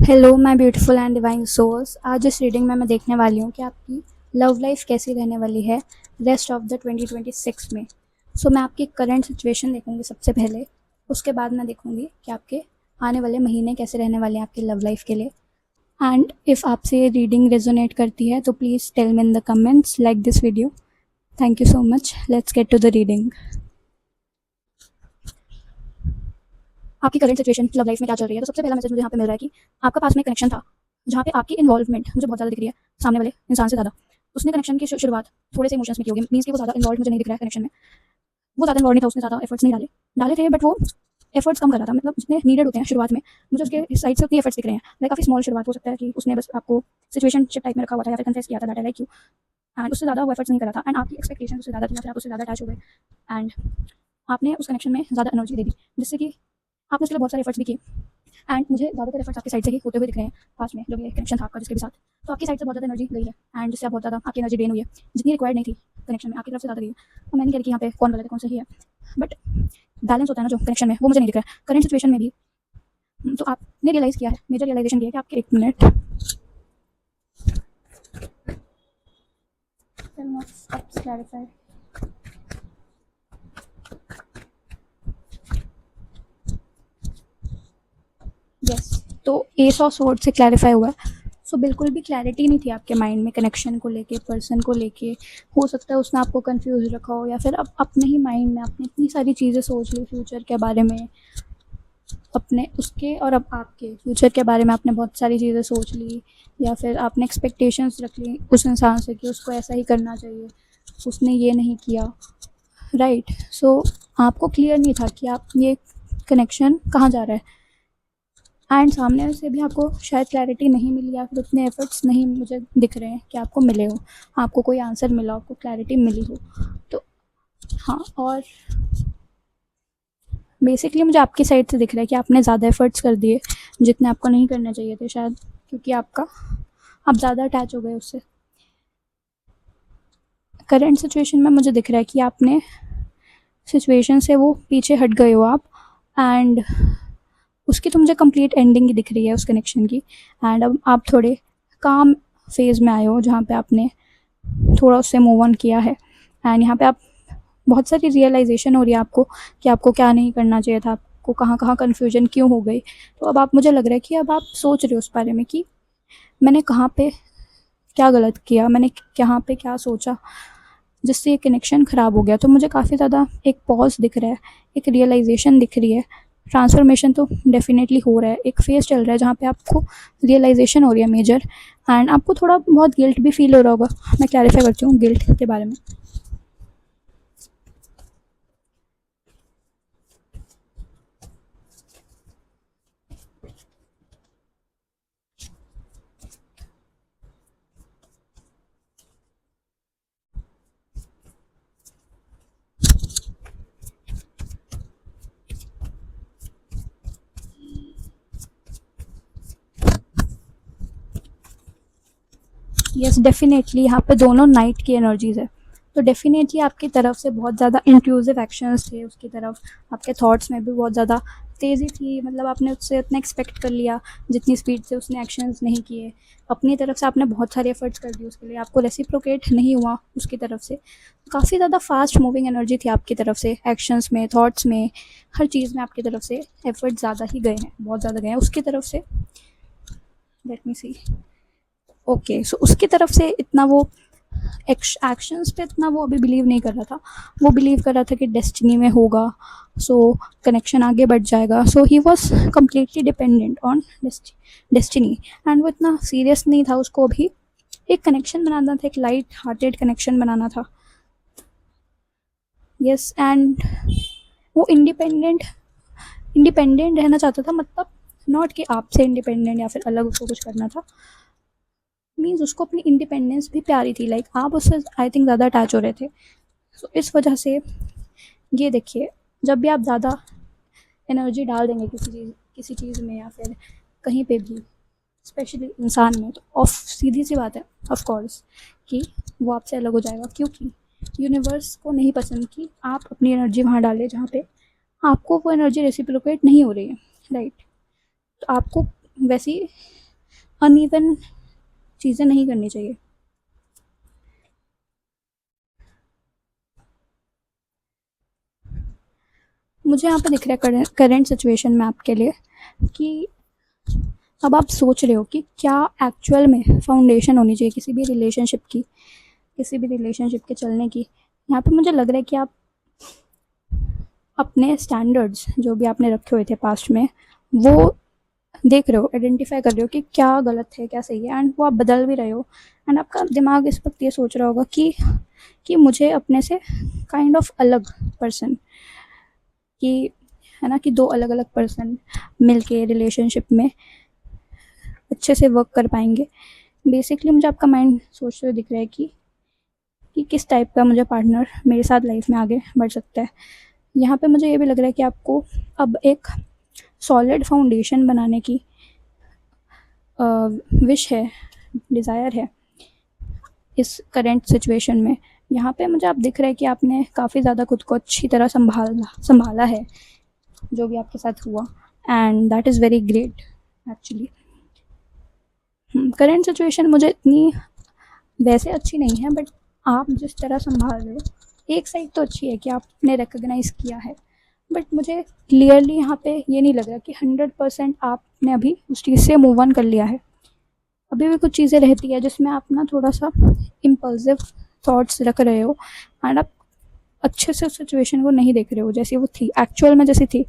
Hello my beautiful and divine souls. आज इस reading में मैं देखने वाली हूँ कि आपकी लव लाइफ कैसी रहने वाली है रेस्ट ऑफ द 2026 में। मैं आपकी करंट सिचुएशन देखूँगी सबसे पहले। उसके बाद मैं देखूँगी कि आपके आने वाले महीने कैसे रहने वाले हैं आपकी लव लाइफ के लिए। एंड इफ़ आपसे ये रीडिंग रेजोनेट करती है तो please tell me in the comments like this video. Thank you so much. Let's get to the reading. आपकी करंट सिचुएशन लव लाइफ में क्या चल रही है। तो सबसे पहला मैसेज मुझे यहाँ पे मिल रहा है कि आपका पास में कनेक्शन था जहाँ पे आपकी इन्वॉल्वमेंट मुझे बहुत ज़्यादा दिख रही है सामने वाले इंसान से ज़्यादा। उसने कनेक्शन की शुरुआत थोड़े से इमोशंस में की होगी। मीन्स कि वो ज़्यादा इन्वॉल्व मुझे नहीं दिख रहा है कनेक्शन में। वो ज़्यादा इन्वॉल्व नहीं था, उसने ज़्यादा एफर्ट्स नहीं डाले डाले थे, बट वो एफर्ट्स कम कर रहा था। मतलब जितने नीडेड होते हैं शुरुआत में, मुझे उसके साइड से उतनी एफर्ट्स दिख रहे हैं। लाइक काफ़ी स्मॉल शुरुआत हो सकता है कि उसने बस आपको सिचुएशनशिप टाइप में रखा हुआ था या फिर कन्फेस किया था that I like you, and उससे ज़्यादा वो एफर्ट्स नहीं कर रहा था। एंड आपकी एक्सपेक्टेशन उससे ज़्यादा थी या फिर आप उससे ज़्यादा अटैच हो गए एंड आपने उस कनेक्शन में ज़्यादा एनर्जी दे दी, जिससे कि आपने उसके लिए बहुत सारे एफर्ट्स भी किए। एंड मुझे ज़्यादातर एफर्ट्स आपकी साइड से ही होते हुए दिख रहे हैं पास में, जो भी कनेक्शन था आपका जिसके भी साथ। तो आपकी साइड से बहुत ज़्यादा एनर्जी गई है एंड जिससे आप बहुत ज़्यादा आपकी एनर्जी ड्रेन हुई है, जितनी रिक्वायर्ड नहीं थी कनेक्शन में आपकी तरफ से ज़्यादा गई है। तो मैं नहीं कह रही कि यहाँ पे कौन गलत है कौन सही है, बट बैलेंस होता है ना जो कनेक्शन में, वो मुझे नहीं दिख रहा है करंट सिचुएशन में भी। तो आपने रियलाइज़ किया है, मेजर रियलाइजेशन किया है कि आपके एक मिनट क्लैरिफाई। यस, तो एस ऑफ स्वॉर्ड से क्लैरिफाई हुआ है। बिल्कुल भी क्लैरिटी नहीं थी आपके माइंड में कनेक्शन को लेके, पर्सन को लेके। हो सकता है उसने आपको कंफ्यूज रखा हो, या फिर अब अपने ही माइंड में आपने इतनी सारी चीज़ें सोच ली फ्यूचर के बारे में, अपने उसके और अब आपके फ्यूचर के बारे में आपने बहुत सारी चीज़ें सोच ली, या फिर आपने एक्सपेक्टेशंस रख ली उस इंसान से कि उसको ऐसा ही करना चाहिए, उसने ये नहीं किया। राइट। आपको क्लियर नहीं था कि आप ये कनेक्शन कहाँ जा रहा है। एंड सामने से भी आपको शायद क्लैरिटी नहीं मिली, या फिर उतने एफर्ट्स नहीं मुझे दिख रहे हैं कि आपको मिले हो, आपको कोई आंसर मिला हो, आपको क्लैरिटी मिली हो। तो हाँ, और बेसिकली मुझे आपकी साइड से दिख रहा है कि आपने ज़्यादा एफर्ट्स कर दिए जितने आपको नहीं करने चाहिए थे शायद, क्योंकि आप ज़्यादा अटैच हो गए उससे। करंट सिचुएशन में मुझे दिख रहा है कि आपने सिचुएशन से वो पीछे हट गए हो आप, एंड उसकी तो मुझे कंप्लीट एंडिंग ही दिख रही है उस कनेक्शन की। एंड अब आप थोड़े काम फेज़ में आए हो जहाँ पे आपने थोड़ा उससे मूव ऑन किया है। एंड यहाँ पे आप बहुत सारी रियलाइजेशन हो रही है आपको कि आपको क्या नहीं करना चाहिए था, आपको कहाँ कहाँ कन्फ्यूजन क्यों हो गई। तो अब आप, मुझे लग रहा है कि अब आप सोच रहे हो उस बारे में कि मैंने कहाँ पे क्या गलत किया, मैंने कहाँ पे क्या सोचा जिससे ये कनेक्शन ख़राब हो गया। तो मुझे काफ़ी ज़्यादा एक पॉज दिख रहा है, एक रियलाइजेशन दिख रही है। ट्रांसफॉर्मेशन तो डेफिनेटली हो रहा है, एक फेज़ चल रहा है जहाँ पे आपको रियलाइजेशन हो रही है मेजर। एंड आपको थोड़ा बहुत गिल्ट भी फील हो रहा होगा। मैं क्लैरिफाई करती हूँ गिल्ट के बारे में। यस, डेफिनेटली यहाँ पे दोनों नाइट की एनर्जीज है। तो डेफिनेटली आपकी तरफ से बहुत ज़्यादा इंट्रूसिव एक्शंस थे उसकी तरफ, आपके थॉट्स में भी बहुत ज़्यादा तेज़ी थी। मतलब आपने उससे इतना एक्सपेक्ट कर लिया जितनी स्पीड से उसने एक्शंस नहीं किए। अपनी तरफ से आपने बहुत सारे एफर्ट्स कर दिए उसके लिए, आपको रेसिप्रोकेट नहीं हुआ उसकी तरफ से। काफ़ी ज़्यादा फास्ट मूविंग एनर्जी थी आपकी तरफ से, एक्शंस में, थॉट्स में, हर चीज़ में आपकी तरफ से एफर्ट ज़्यादा ही गए हैं, बहुत ज़्यादा गए हैं उसकी तरफ से। लेट मी सी। ओके, सो उसकी तरफ से इतना वो एक्शंस पे इतना वो अभी बिलीव नहीं कर रहा था। वो बिलीव कर रहा था कि डेस्टिनी में होगा, सो कनेक्शन आगे बढ़ जाएगा। So he was completely dependent on destiny. And वो इतना सीरियस नहीं था, उसको अभी एक कनेक्शन बनाना था, एक लाइट हार्टेड कनेक्शन बनाना था। यस, एंड वो इंडिपेंडेंट इंडिपेंडेंट रहना चाहता था। मतलब नॉट कि आपसे इंडिपेंडेंट या फिर अलग उसको कुछ करना था। मीन्स उसको अपनी इंडिपेंडेंस भी प्यारी थी। लाइक आप उससे आई थिंक ज़्यादा अटैच हो रहे थे। इस वजह से ये देखिए, जब भी आप ज़्यादा एनर्जी डाल देंगे किसी चीज़ में या फिर कहीं पे भी, स्पेशली इंसान में, तो ऑफ सीधी सी बात है ऑफ कोर्स कि वो आपसे अलग हो जाएगा। क्योंकि यूनिवर्स को नहीं पसंद कि आप अपनी एनर्जी वहाँ डालें जहाँ पे आपको वो एनर्जी रेसिप्रोकेट नहीं हो रही है। राइट। तो आपको वैसी अनइवन चीज़ें नहीं करनी चाहिए। मुझे यहाँ पे दिख रहा है करंट सिचुएशन में आपके लिए कि अब आप सोच रहे हो कि क्या एक्चुअल में फाउंडेशन होनी चाहिए किसी भी रिलेशनशिप की, किसी भी रिलेशनशिप के चलने की। यहाँ पे मुझे लग रहा है कि आप अपने स्टैंडर्ड्स जो भी आपने रखे हुए थे पास्ट में, वो देख रहे हो, आइडेंटिफाई कर रहे हो कि क्या गलत है क्या सही है, एंड वो आप बदल भी रहे हो। एंड आपका दिमाग इस वक्त ये सोच रहा होगा कि मुझे अपने से काइंड ऑफ अलग पर्सन कि, है ना, कि दो अलग अलग पर्सन मिलके रिलेशनशिप में अच्छे से वर्क कर पाएंगे। बेसिकली मुझे आपका माइंड सोचते हुए दिख रहा है कि किस टाइप का मुझे पार्टनर मेरे साथ लाइफ में आगे बढ़ सकता है। यहाँ पे मुझे ये भी लग रहा है कि आपको अब एक सॉलिड फाउंडेशन बनाने की विश है, डिज़ायर है इस करेंट सिचुएशन में। यहाँ पे मुझे आप दिख रहा है कि आपने काफ़ी ज़्यादा खुद को अच्छी तरह संभाला है जो भी आपके साथ हुआ, and that is very great actually. Current situation मुझे इतनी वैसे अच्छी नहीं है, बट आप जिस तरह संभाल रहे हो, एक साइड तो अच्छी है कि आपने रिकग्नाइज़ किया है, बट मुझे क्लियरली यहाँ पे ये नहीं लग रहा कि 100% आपने अभी उस चीज़ से मूव ऑन कर लिया है। अभी भी कुछ चीज़ें रहती है जिसमें आप ना थोड़ा सा इम्पल्सिव थॉट्स रख रहे हो, एंड आप अच्छे से उस सिचुएशन को नहीं देख रहे हो जैसी वो थी, एक्चुअल में जैसी थी।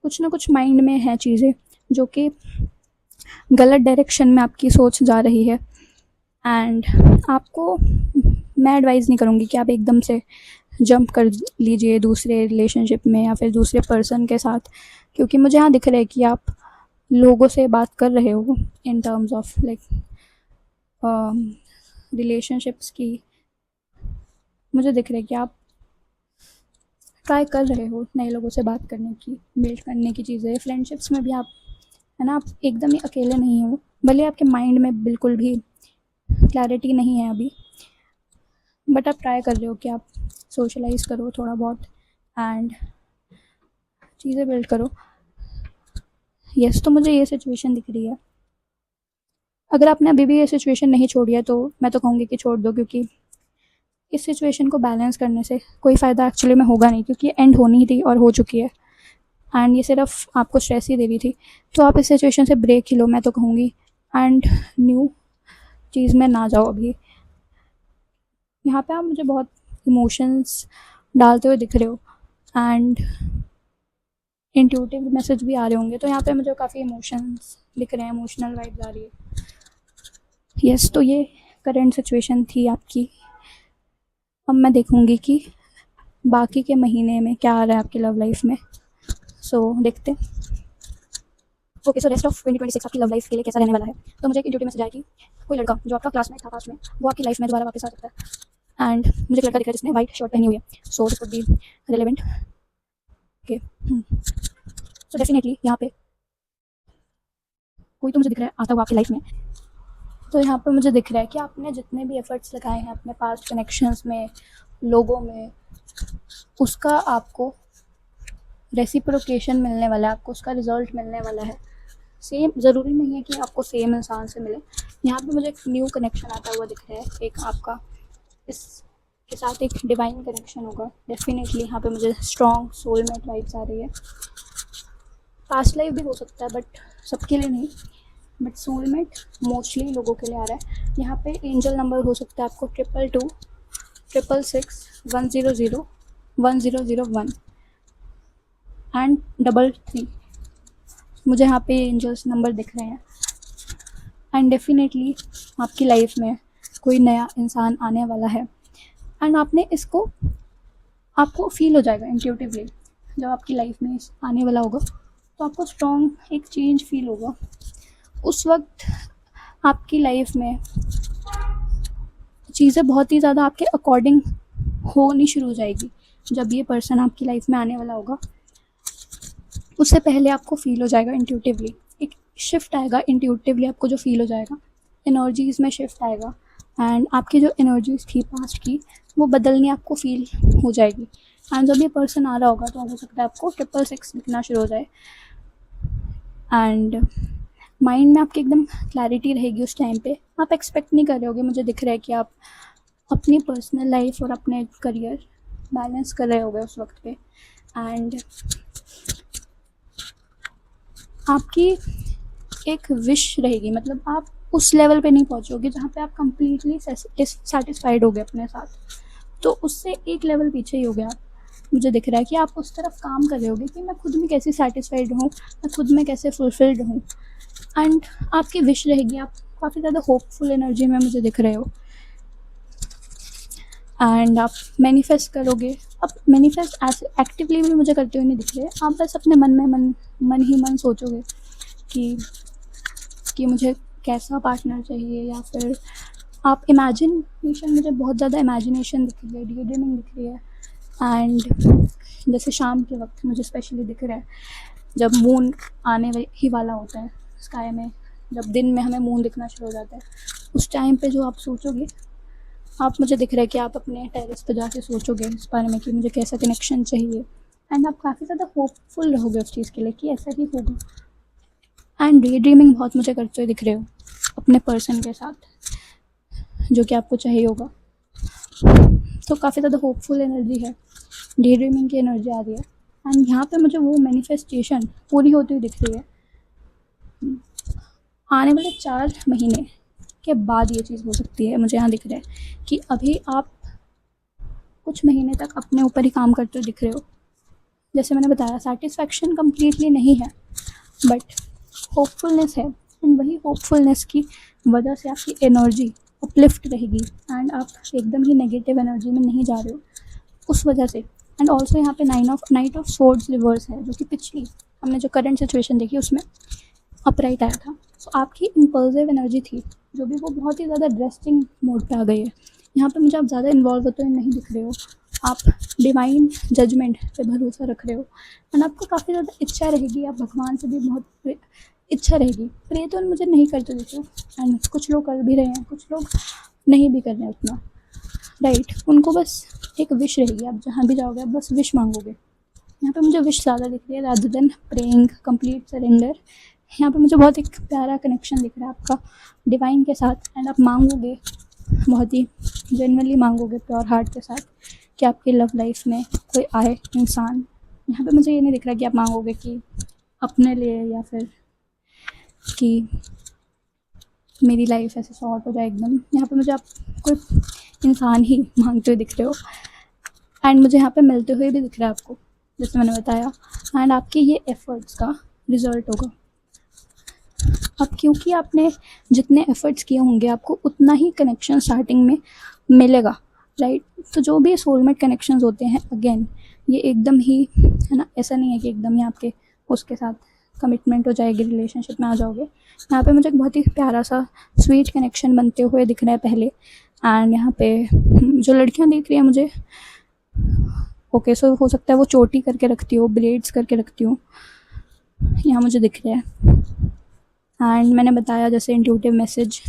कुछ ना कुछ माइंड में है चीज़ें जो कि गलत डायरेक्शन में आपकी सोच जा रही है। एंड आपको मैं एडवाइज़ नहीं करूँगी कि आप एकदम से जंप कर लीजिए दूसरे रिलेशनशिप में या फिर दूसरे पर्सन के साथ, क्योंकि मुझे यहाँ दिख रहा है कि आप लोगों से बात कर रहे हो in terms of like relationships की। मुझे दिख रहा है कि आप ट्राई कर रहे हो नए लोगों से बात करने की, बिल्ड करने की चीज़ें। फ्रेंडशिप्स में भी आप, है ना, आप एकदम ही अकेले नहीं हो, भले आपके माइंड में बिल्कुल भी क्लैरिटी नहीं है अभी, बट आप ट्राई कर रहे हो कि आप सोशलाइज करो थोड़ा बहुत एंड चीज़ें बिल्ड करो। यस, तो मुझे ये सिचुएशन दिख रही है। अगर आपने अभी भी ये सिचुएशन नहीं छोड़ी है तो मैं तो कहूँगी कि छोड़ दो, क्योंकि इस सिचुएशन को बैलेंस करने से कोई फ़ायदा एक्चुअली में होगा नहीं, क्योंकि ये एंड होनी ही थी और हो चुकी है, एंड ये सिर्फ आपको स्ट्रेस ही दे रही थी। तो आप इस सिचुएशन से ब्रेक ही लो, मैं तो कहूँगी, एंड न्यू चीज़ में ना जाओ अभी। यहाँ पे आप मुझे बहुत इमोशंस डालते हुए दिख रहे हो, एंड इंट्यूटिव मैसेज भी आ रहे होंगे, तो यहाँ पे मुझे काफ़ी इमोशंस दिख रहे हैं, इमोशनल वाइब्स आ रही है। यस, तो ये करंट सिचुएशन थी आपकी। अब मैं देखूँगी कि बाकी के महीने में क्या आ रहा है आपकी लव लाइफ में। सो देखते हैं। ओके, सो रेस्ट ऑफ 2026 आपकी लव लाइफ के लिए कैसा रहने वाला है। तो मुझे एक इंट्यूटिव मैसेज आया कि कोई लड़का जो आपका क्लासमेट था पास्ट में, वो आपकी लाइफ में दोबारा वापस आ सकता है, एंड मुझे एक लड़का दिख रहा है जिसने वाइट शर्ट पहनी हुई है, so this would be relevant. Okay, so definitely यहाँ पे कोई तो मुझे दिख रहा है आता हुआ आपकी लाइफ में। तो यहाँ पे मुझे दिख रहा है कि आपने जितने भी एफर्ट्स लगाए हैं अपने पास्ट कनेक्शंस में, लोगों में, उसका आपको रेसिप्रोकेशन मिलने वाला है, आपको उसका रिजल्ट मिलने वाला है। सेम ज़रूरी नहीं है कि आपको सेम इंसान से मिले। यहाँ पे मुझे एक न्यू कनेक्शन आता हुआ दिख रहा है, एक आपका इसके साथ एक डिवाइन कनेक्शन होगा डेफिनेटली। यहाँ पे मुझे स्ट्रॉन्ग सोलमेट वाइब्स आ रही है। पास्ट लाइफ भी हो सकता है बट सबके लिए नहीं, बट सोलमेट मोस्टली लोगों के लिए आ रहा है। यहाँ पे एंजल नंबर हो सकता है आपको 222 666 100 1001 एंड 33। मुझे यहाँ पे एंजल्स नंबर दिख रहे हैं, एंड डेफिनेटली आपकी लाइफ में कोई नया इंसान आने वाला है, एंड आपने इसको, आपको फील हो जाएगा इंट्यूटिवली जब आपकी लाइफ में आने वाला होगा, तो आपको स्ट्रॉन्ग एक चेंज फील होगा। उस वक्त आपकी लाइफ में चीज़ें बहुत ही ज़्यादा आपके अकॉर्डिंग होनी शुरू हो जाएगी। जब ये पर्सन आपकी लाइफ में आने वाला होगा, उससे पहले आपको फील हो जाएगा इंट्यूटिवली, एक शिफ्ट आएगा इंट्यूटिवली, आपको जो फील हो जाएगा, एनर्जीज़ में शिफ्ट आएगा, एंड आपकी जो एनर्जीज थी पास्ट की वो बदलनी आपको फील हो जाएगी। एंड जब ये पर्सन आ रहा होगा तो हो सकता है आपको 666 दिखना शुरू हो जाए, एंड माइंड में आपके एकदम क्लैरिटी रहेगी उस टाइम पे। आप एक्सपेक्ट नहीं कर रहे होगे, मुझे दिख रहा है कि आप अपनी पर्सनल लाइफ और अपने करियर बैलेंस कर रहे होगे उस वक्त पे। एंड आपकी एक विश रहेगी, मतलब आप उस लेवल पे नहीं पहुंचोगे जहाँ पे आप कंप्लीटली सेटिस्फाइड होगे अपने साथ, तो उससे एक लेवल पीछे ही हो गया आप। मुझे दिख रहा है कि आप उस तरफ काम कर रहे होगे कि मैं खुद में कैसे सेटिस्फाइड हूँ, मैं खुद में कैसे फुलफिल्ड हूँ। एंड आपकी विश रहेगी, आप काफ़ी ज़्यादा होपफुल एनर्जी में मुझे दिख रहे हो। एंड आप मैनिफेस्ट करोगे। अब मैनिफेस्ट ऐसे एक्टिवली भी मुझे करते हुए नहीं दिख रहे, आप बस अपने मन में मन ही मन सोचोगे कि मुझे कैसा पार्टनर चाहिए, या फिर आप इमेजिनेशन, मुझे बहुत ज़्यादा इमेजिनेशन दिख रही है, डे ड्रीमिंग दिख रही है। एंड जैसे शाम के वक्त मुझे स्पेशली दिख रहा है, जब मून आने ही वाला होता है स्काई में, जब दिन में हमें मून दिखना शुरू हो जाता है, उस टाइम पे जो आप सोचोगे, आप, मुझे दिख रहा है कि आप अपने टेरेस पे जाके सोचोगे इस बारे में कि मुझे कैसा कनेक्शन चाहिए। एंड आप काफ़ी ज़्यादा होपफुल रहोगे उस चीज़ के लिए कि ऐसा ही होगा। एंड डे ड्रीमिंग बहुत मुझे करते हुए दिख रहे हो अपने पर्सन के साथ जो कि आपको चाहिए होगा। तो काफ़ी ज़्यादा होपफुल एनर्जी है, डे ड्रीमिंग की एनर्जी आ रही है। एंड यहाँ पे मुझे वो मैनिफेस्टेशन पूरी होती हुई दिख रही है। आने वाले 4 महीने के बाद ये चीज़ हो सकती है। मुझे यहाँ दिख रहा है कि अभी आप कुछ महीने तक अपने ऊपर ही काम करते हुए दिख रहे हो। जैसे मैंने बताया, सेटिस्फैक्शन कम्प्लीटली नहीं है, बट होपफुलनेस है। एंड वही होपफुलनेस की वजह से आपकी एनर्जी अपलिफ्ट रहेगी एंड आप एकदम ही नेगेटिव एनर्जी में नहीं जा रहे हो उस वजह से। एंड ऑल्सो यहाँ पे नाइट ऑफ सोर्ड्स रिवर्स है, जो कि पिछली हमने जो करंट सिचुएशन देखी उसमें अपराइट आया था। सो आपकी इम्पल्सिव एनर्जी थी जो भी, वो बहुत ही ज़्यादा ड्रेस्टिंग मोड पे आ गई है। यहाँ पे मुझे आप ज़्यादा इन्वॉल्व होते हुए नहीं दिख रहे हो, आप डिवाइन जजमेंट पे भरोसा रख रहे हो। एंड आपको काफ़ी ज़्यादा इच्छा रहेगी, आप भगवान से भी बहुत इच्छा रहेगी। प्रे तो मुझे नहीं करते दिख रहे, एंड कुछ लोग कर भी रहे हैं, कुछ लोग नहीं भी कर रहे हैं उतना, राइट। उनको बस एक विश रहेगी, आप जहाँ भी जाओगे आप बस विश मांगोगे। यहाँ पे मुझे विश ज़्यादा दिख रही है rather than praying, complete surrender. यहाँ पे मुझे बहुत एक प्यारा कनेक्शन दिख रहा है आपका डिवाइन के साथ। एंड आप मांगोगे, बहुत ही जेन्युइनली मांगोगे प्योर हार्ट के साथ कि आपकी लव लाइफ में कोई आए इंसान। यहाँ पे मुझे ये नहीं दिख रहा कि आप मांगोगे कि अपने लिए, या फिर कि मेरी लाइफ ऐसे सॉर्ट हो जाए एकदम। यहाँ पे मुझे आप कोई इंसान ही मांगते हुए दिख रहे हो। एंड मुझे यहाँ पे मिलते हुए भी दिख रहा है आपको, जैसे मैंने बताया। एंड आपके ये एफर्ट्स का रिजल्ट होगा। अब क्योंकि आपने जितने एफर्ट्स किए होंगे आपको उतना ही कनेक्शन स्टार्टिंग में मिलेगा, राइट। तो जो भी सोलमेट कनेक्शंस होते हैं, अगेन ये एकदम ही, है ना, ऐसा नहीं है कि एकदम ही आपके उसके साथ कमिटमेंट हो जाएगी, रिलेशनशिप में आ जाओगे। यहाँ पे मुझे एक बहुत ही प्यारा सा स्वीट कनेक्शन बनते हुए दिख रहा है पहले। एंड यहाँ पे जो लड़कियाँ देख रही हैं मुझे, ओके, सो हो सकता है वो चोटी करके रखती हो, ब्लेड्स करके रखती हो, यहाँ मुझे दिख रहा है। एंड मैंने बताया जैसे इंट्यूटिव मैसेज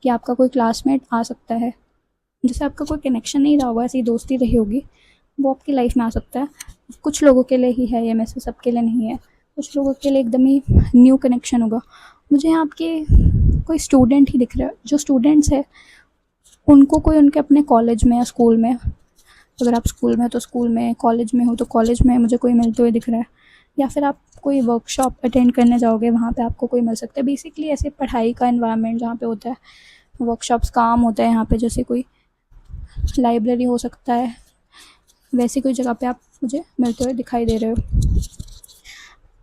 कि आपका कोई क्लासमेट आ सकता है, जैसे आपका कोई कनेक्शन नहीं रहा होगा, ऐसी दोस्ती रही होगी, वो आपकी लाइफ में आ सकता है। कुछ लोगों के लिए ही है ये मैसेज, सबके लिए नहीं है। कुछ लोगों के लिए एकदम ही न्यू कनेक्शन होगा। मुझे यहाँ आपके कोई स्टूडेंट ही दिख रहा है। जो स्टूडेंट्स है उनको कोई उनके अपने कॉलेज में या स्कूल में, अगर आप स्कूल में हो तो स्कूल में, कॉलेज में हो तो कॉलेज में मुझे कोई मिलते हुए दिख रहा है। या फिर आप कोई वर्कशॉप अटेंड करने जाओगे, वहाँ पे आपको कोई मिल सकता है। बेसिकली ऐसे पढ़ाई का एनवायरनमेंट जहाँ पे होता है, वर्कशॉप्स काम होता है यहाँ पे, जैसे कोई लाइब्रेरी हो सकता है, वैसी कोई जगह पे आप मुझे मिलते हुए दिखाई दे रहे हो।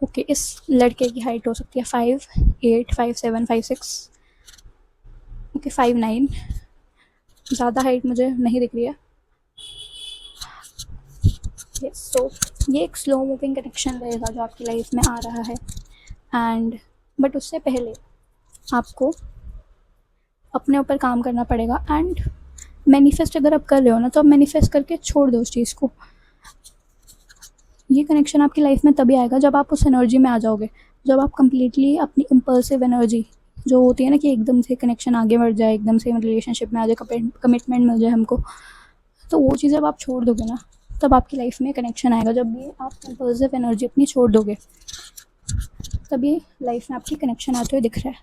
ओके, इस लड़के की हाइट हो सकती है 5'8", 5'7", 5'6", ओके 5'9", ज़्यादा हाइट मुझे नहीं दिख रही है। यस, सो ये एक स्लो मूविंग कनेक्शन रहेगा जो आपकी लाइफ में आ रहा है। एंड बट उससे पहले आपको अपने ऊपर काम करना पड़ेगा। एंड मैनिफेस्ट अगर आप कर रहे हो ना, तो आप मैनिफेस्ट करके छोड़ दो उस चीज़ को। ये कनेक्शन आपकी लाइफ में तभी आएगा जब आप उस एनर्जी में आ जाओगे, जब आप कंप्लीटली अपनी इम्पल्सिव एनर्जी जो होती है ना, कि एकदम से कनेक्शन आगे बढ़ जाए, एकदम से रिलेशनशिप में आ जाए, कमिटमेंट मिल जाए हमको, तो वो चीज़ जब आप छोड़ दोगे ना, तब आपकी लाइफ में कनेक्शन आएगा, जब भी आप इम्पल्सिव एनर्जी अपनी छोड़ दोगे। तभी लाइफ में आपकी कनेक्शन आते हुए दिख रहा है।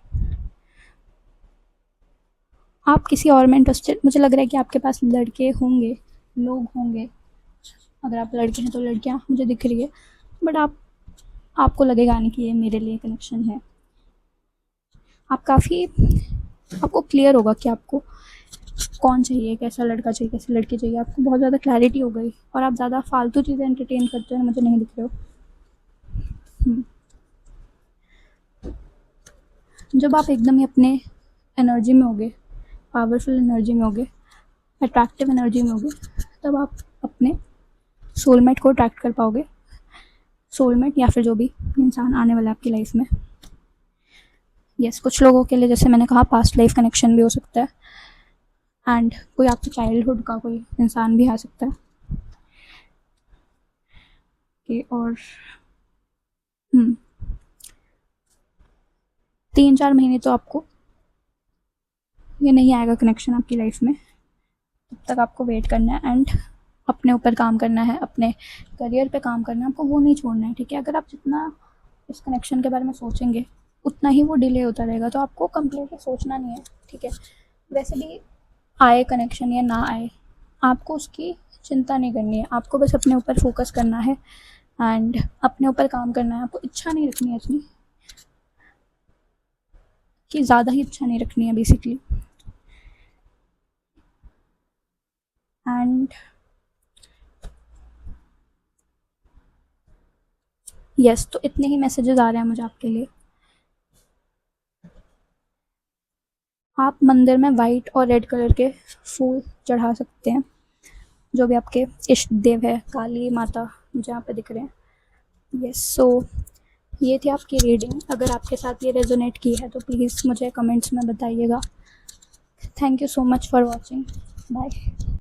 आप किसी और में इंटरेस्टेड, मुझे लग रहा है कि आपके पास लड़के होंगे, लोग होंगे। अगर आप लड़के हैं तो लड़कियां मुझे दिख रही है, बट आपको लगेगा नहीं कि ये मेरे लिए कनेक्शन है। आपको क्लियर होगा कि आपको कौन चाहिए, कैसा लड़का चाहिए, कैसी लड़की चाहिए। आपको बहुत ज़्यादा क्लैरिटी हो गई और आप ज़्यादा फालतू चीज़ें एंटरटेन करते हुए मुझे नहीं दिख रहे हो। जब आप एकदम ही अपने एनर्जी में होगे, पावरफुल एनर्जी में होगे, अट्रैक्टिव एनर्जी में होगे, तब आप अपने सोलमेट को अट्रैक्ट कर पाओगे। सोलमेट या फिर जो भी इंसान आने वाला है आपकी लाइफ में। यस, कुछ लोगों के लिए जैसे मैंने कहा पास्ट लाइफ कनेक्शन भी हो सकता है, एंड कोई आपके चाइल्डहुड का कोई इंसान भी आ सकता है कि और 3-4 महीने तो आपको ये नहीं आएगा कनेक्शन आपकी लाइफ में। तब तक आपको वेट करना है एंड अपने ऊपर काम करना है, अपने करियर पे काम करना है, आपको वो नहीं छोड़ना है, ठीक है। अगर आप जितना इस कनेक्शन के बारे में सोचेंगे उतना ही वो डिले होता रहेगा, तो आपको कंप्लीटली सोचना नहीं है, ठीक है। वैसे भी आए कनेक्शन या ना आए, आपको उसकी चिंता नहीं करनी है, आपको बस अपने ऊपर फोकस करना है एंड अपने ऊपर काम करना है। आपको इच्छा नहीं रखनी है इतनी कि ज़्यादा ही इच्छा नहीं रखनी है बेसिकली। एंड यस, तो इतने ही मैसेजेस आ रहे हैं मुझे आपके लिए। आप मंदिर में वाइट और रेड कलर के फूल चढ़ा सकते हैं, जो भी आपके इष्ट देव है, काली माता मुझे यहाँ पे दिख रहे हैं। यस, सो ये थी आपकी रीडिंग। अगर आपके साथ ये रेजोनेट की है तो प्लीज़ मुझे कमेंट्स में बताइएगा। Thank you so much for watching. Bye.